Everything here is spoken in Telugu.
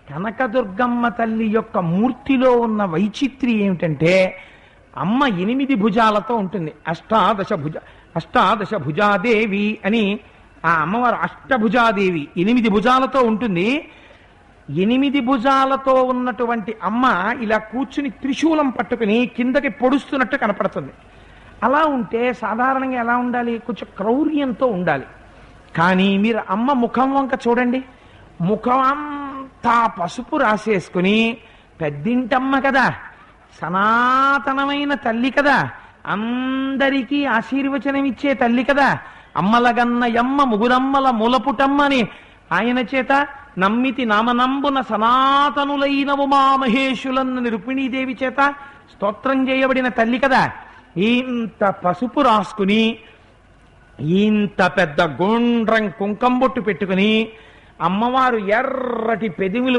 కనకదుర్గమ్మ తల్లి యొక్క మూర్తిలో ఉన్న వైచిత్రి ఏమిటంటే అమ్మ 8 భుజాలతో ఉంటుంది. అష్టాదశ భుజాదేవి అని ఆ అమ్మవారు అష్టభుజాదేవి 8 భుజాలతో ఉంటుంది. 8 భుజాలతో ఉన్నటువంటి అమ్మ ఇలా కూర్చుని త్రిశూలం పట్టుకుని కిందకి పొడుస్తున్నట్టు కనపడుతుంది. అలా ఉంటే సాధారణంగా ఎలా ఉండాలి? కొంచెం క్రౌర్యంతో ఉండాలి. కానీ మీరు అమ్మ ముఖం వంక చూడండి, ముఖం అంతా పసుపు రాసేసుకుని, పెద్దింటమ్మ కదా, సనాతనమైన తల్లి కదా, అందరికీ ఆశీర్వచనం ఇచ్చే తల్లి కదా, అమ్మలగన్న యమ్మ ముగురమ్మల మూలపుటమ్మని ఆయన చేత నమ్మితి నామనంబున సనాతనులైన ఉమామహేశులన్న రుక్మిణీదేవి చేత స్తోత్రం చేయబడిన తల్లి కదా. ఇంత పసుపు రాసుకుని, ఇంత పెద్ద గుండ్రం కుంకంబొట్టు పెట్టుకుని, అమ్మవారు ఎర్రటి పెదిములు